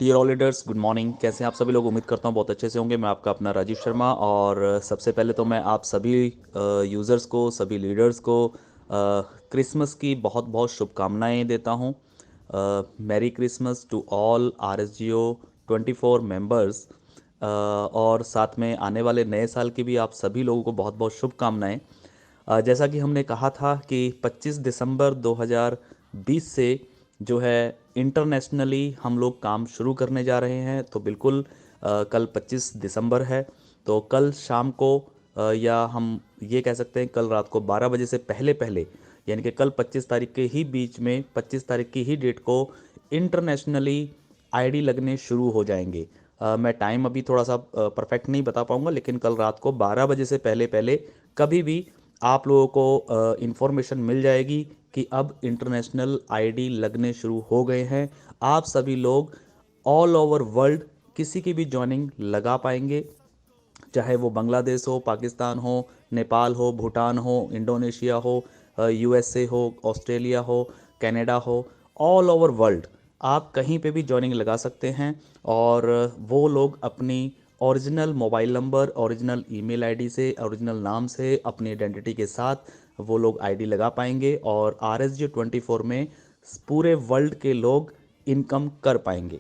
Dear all leaders, good morning. कैसे हैं आप सभी लोग? उम्मीद करता हूँ बहुत अच्छे से होंगे। मैं आपका अपना राजीव शर्मा, और सबसे पहले तो मैं आप सभी यूज़र्स को, सभी लीडर्स को क्रिसमस की बहुत बहुत शुभकामनाएं देता हूँ। Merry Christmas to all RSGO 24 members. और साथ में आने वाले नए साल की भी आप सभी लोगों को बहुत बहुत शुभकामनाएं। जैसा कि हमने कहा था कि 25 दिसंबर 2020 से जो है इंटरनेशनली हम लोग काम शुरू करने जा रहे हैं। तो बिल्कुल कल 25 दिसंबर है। तो कल शाम को या हम ये कह सकते हैं कल रात को 12 बजे से पहले पहले, यानी कि कल 25 तारीख के ही बीच में, 25 तारीख की ही डेट को इंटरनेशनली आईडी लगने शुरू हो जाएंगे। मैं टाइम अभी थोड़ा सा परफेक्ट नहीं बता पाऊंगा, लेकिन कल रात को 12 बजे से पहले पहले कभी भी आप लोगों को इन्फॉर्मेशन मिल जाएगी कि अब इंटरनेशनल आईडी लगने शुरू हो गए हैं। आप सभी लोग ऑल ओवर वर्ल्ड किसी की भी जॉइनिंग लगा पाएंगे, चाहे वो बांग्लादेश हो, पाकिस्तान हो, नेपाल हो, भूटान हो, इंडोनेशिया हो, USA हो, ऑस्ट्रेलिया हो, कनाडा हो। ऑल ओवर वर्ल्ड आप कहीं पे भी जॉइनिंग लगा सकते हैं। और वो लोग अपनी original mobile number, original email ID से, ओरिजिनल नाम से, अपनी आइडेंटिटी के साथ वो लोग आईडी लगा पाएंगे और RSG 24 में पूरे वर्ल्ड के लोग इनकम कर पाएंगे।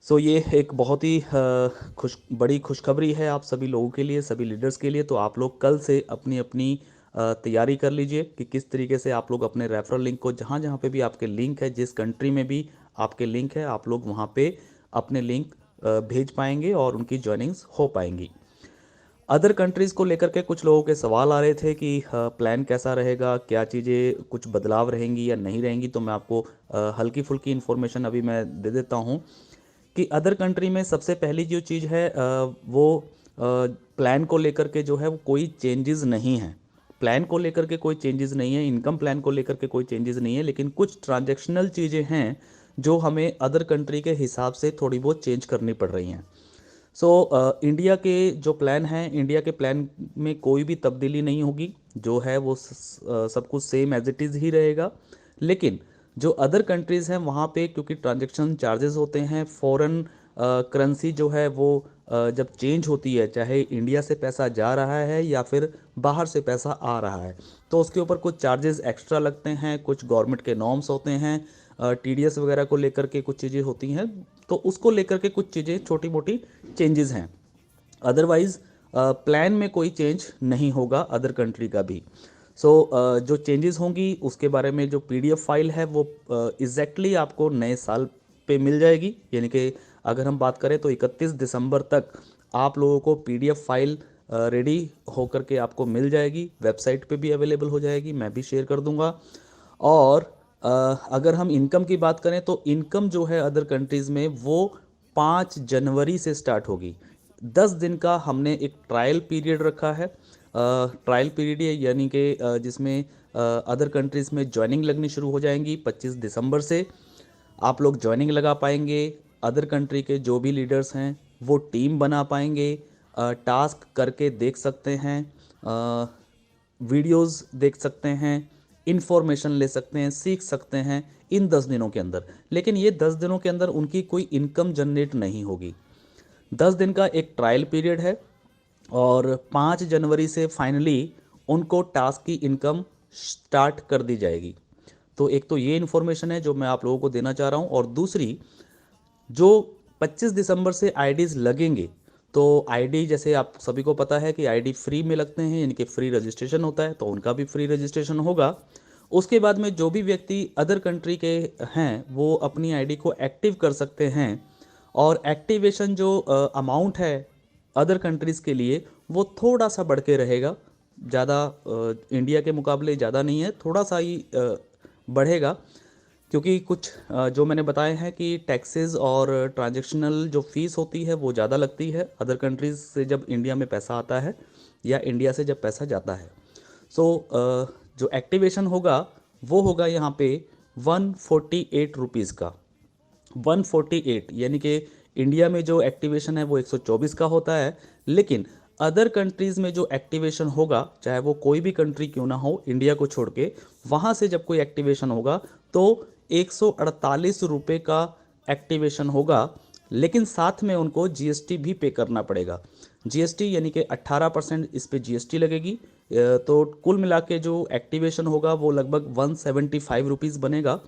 सो ये एक बहुत ही बड़ी खुशखबरी है आप सभी लोगों के लिए, सभी लीडर्स के लिए। तो आप लोग कल से अपनी अपनी तैयारी कर लीजिए कि किस तरीके से आप लोग अपने रेफरल लिंक को, जहाँ जहाँ पे भी आपके लिंक है, जिस कंट्री में भी आपके लिंक है, आप लोग वहाँ पे अपने लिंक भेज पाएंगे और उनकी जॉइनिंग्स हो पाएंगी। अदर कंट्रीज़ को लेकर के कुछ लोगों के सवाल आ रहे थे कि प्लान कैसा रहेगा, क्या चीज़ें कुछ बदलाव रहेंगी या नहीं रहेंगी। तो मैं आपको हल्की फुल्की इन्फॉर्मेशन अभी मैं दे देता हूँ कि अदर कंट्री में सबसे पहली जो चीज़ है वो प्लान को लेकर के जो है वो कोई चेंजेस नहीं है। प्लान को लेकर के कोई चेंजेस नहीं है, इनकम प्लान को लेकर के कोई चेंजेस नहीं है, लेकिन कुछ ट्रांजैक्शनल चीज़ें हैं जो हमें अदर कंट्री के हिसाब से थोड़ी बहुत चेंज करनी पड़ रही हैं। सो इंडिया के जो प्लान हैं, इंडिया के प्लान में कोई भी तब्दीली नहीं होगी, जो है वो सब कुछ सेम एज इट इज़ ही रहेगा। लेकिन जो अदर कंट्रीज़ हैं वहाँ पे क्योंकि ट्रांजैक्शन चार्जेस होते हैं, फॉरेन करेंसी जो है वो जब चेंज होती है, चाहे इंडिया से पैसा जा रहा है या फिर बाहर से पैसा आ रहा है, तो उसके ऊपर कुछ चार्जेस एक्स्ट्रा लगते हैं। कुछ गवर्नमेंट के नॉर्म्स होते हैं, TDS वगैरह को लेकर के कुछ चीज़ें होती हैं। तो उसको लेकर के कुछ चीज़ें छोटी मोटी चेंजेस हैं। अदरवाइज प्लान में कोई चेंज नहीं होगा अदर कंट्री का भी। सो जो चेंजेस होंगी उसके बारे में जो PDF फाइल है वो एग्जैक्टली आपको नए साल पे मिल जाएगी। यानी कि अगर हम बात करें तो 31 दिसंबर तक आप लोगों को PDF फाइल रेडी होकर के आपको मिल जाएगी, वेबसाइट पे भी अवेलेबल हो जाएगी, मैं भी शेयर कर दूंगा। और अगर हम इनकम की बात करें तो इनकम जो है अदर कंट्रीज़ में वो 5 जनवरी से स्टार्ट होगी। 10 दिन का हमने एक ट्रायल पीरियड रखा है। ट्रायल पीरियड यानी कि जिसमें अदर कंट्रीज़ में ज्वाइनिंग लगनी शुरू हो जाएंगी 25 दिसंबर से। आप लोग ज्वाइनिंग लगा पाएंगे, अदर कंट्री के जो भी लीडर्स हैं वो टीम बना पाएंगे, टास्क करके देख सकते हैं, वीडियोस देख सकते हैं, इंफॉर्मेशन ले सकते हैं, सीख सकते हैं इन 10 दिनों के अंदर। लेकिन ये 10 दिनों के अंदर उनकी कोई इनकम जनरेट नहीं होगी। 10 दिन का एक ट्रायल पीरियड है और 5 जनवरी से फाइनली उनको टास्क की इनकम स्टार्ट कर दी जाएगी। तो एक तो ये इन्फॉर्मेशन है जो मैं आप लोगों को देना चाह रहा हूँ। और दूसरी, जो 25 दिसंबर से आईडीज़ लगेंगे, तो आईडी जैसे आप सभी को पता है कि आईडी फ्री में लगते हैं, यानी कि फ्री रजिस्ट्रेशन होता है, तो उनका भी फ्री रजिस्ट्रेशन होगा। उसके बाद में जो भी व्यक्ति अदर कंट्री के हैं वो अपनी आईडी को एक्टिव कर सकते हैं। और एक्टिवेशन जो अमाउंट है अदर कंट्रीज़ के लिए वो थोड़ा सा बढ़ के रहेगा। ज़्यादा इंडिया के मुकाबले ज़्यादा नहीं है, थोड़ा सा ही बढ़ेगा। क्योंकि कुछ जो मैंने बताए हैं कि टैक्सेस और ट्रांजैक्शनल जो फीस होती है वो ज़्यादा लगती है अदर कंट्रीज़ से जब इंडिया में पैसा आता है या इंडिया से जब पैसा जाता है। सो जो एक्टिवेशन होगा वो होगा यहाँ पे 148 रुपीज़ का। 148 यानी कि इंडिया में जो एक्टिवेशन है वो 124 का होता है, लेकिन अदर कंट्रीज़ में जो एक्टिवेशन होगा, चाहे वो कोई भी कंट्री क्यों ना हो इंडिया को छोड़ के, वहाँ से जब कोई एक्टिवेशन होगा तो 148 रुपये का एक्टिवेशन होगा, लेकिन साथ में उनको जीएसटी भी पे करना पड़ेगा। जीएसटी यानी कि 18% इस पे जीएसटी लगेगी। तो कुल मिला के जो एक्टिवेशन होगा वो लगभग 175 रुपीज़ बनेगा।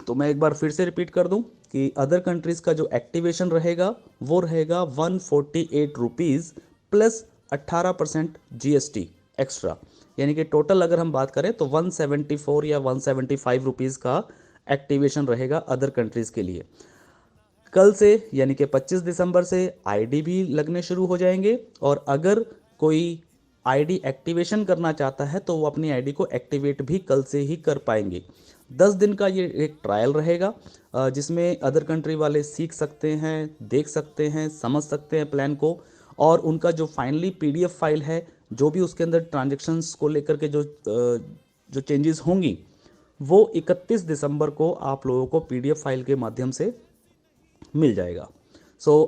तो मैं एक बार फिर से रिपीट कर दूं कि अदर कंट्रीज़ का जो एक्टिवेशन रहेगा वो रहेगा 148 रुपीज़ प्लस 18% जीएसटी एक्स्ट्रा, यानी कि टोटल अगर हम बात करें तो 174 या 175 रुपीज़ का एक्टिवेशन रहेगा अदर कंट्रीज़ के लिए। कल से यानी कि 25 दिसंबर से आईडी भी लगने शुरू हो जाएंगे, और अगर कोई आईडी एक्टिवेशन करना चाहता है तो वो अपनी आईडी को एक्टिवेट भी कल से ही कर पाएंगे। 10 दिन का ये एक ट्रायल रहेगा, जिसमें अदर कंट्री वाले सीख सकते हैं, देख सकते हैं, समझ सकते हैं प्लान को, और उनका जो फाइनली पीडीएफ फाइल है, जो भी उसके अंदर ट्रांजेक्शन्स को लेकर के जो चेंजेस होंगी, वो 31 दिसंबर को आप लोगों को पीडीएफ फाइल के माध्यम से मिल जाएगा।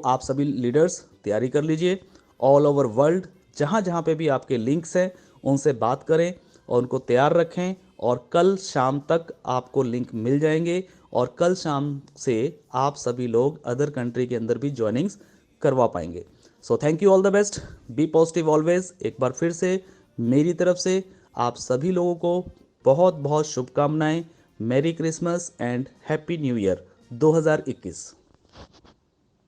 आप सभी लीडर्स तैयारी कर लीजिए। ऑल ओवर वर्ल्ड जहाँ जहाँ पे भी आपके लिंक्स हैं उनसे बात करें और उनको तैयार रखें, और कल शाम तक आपको लिंक मिल जाएंगे, और कल शाम से आप सभी लोग अदर कंट्री के अंदर भी ज्वाइनिंग्स करवा पाएंगे। Thank you, all the best, be positive always. एक बार फिर से मेरी तरफ से आप सभी लोगों को बहुत बहुत शुभकामनाएं। Merry Christmas and happy new year 2021।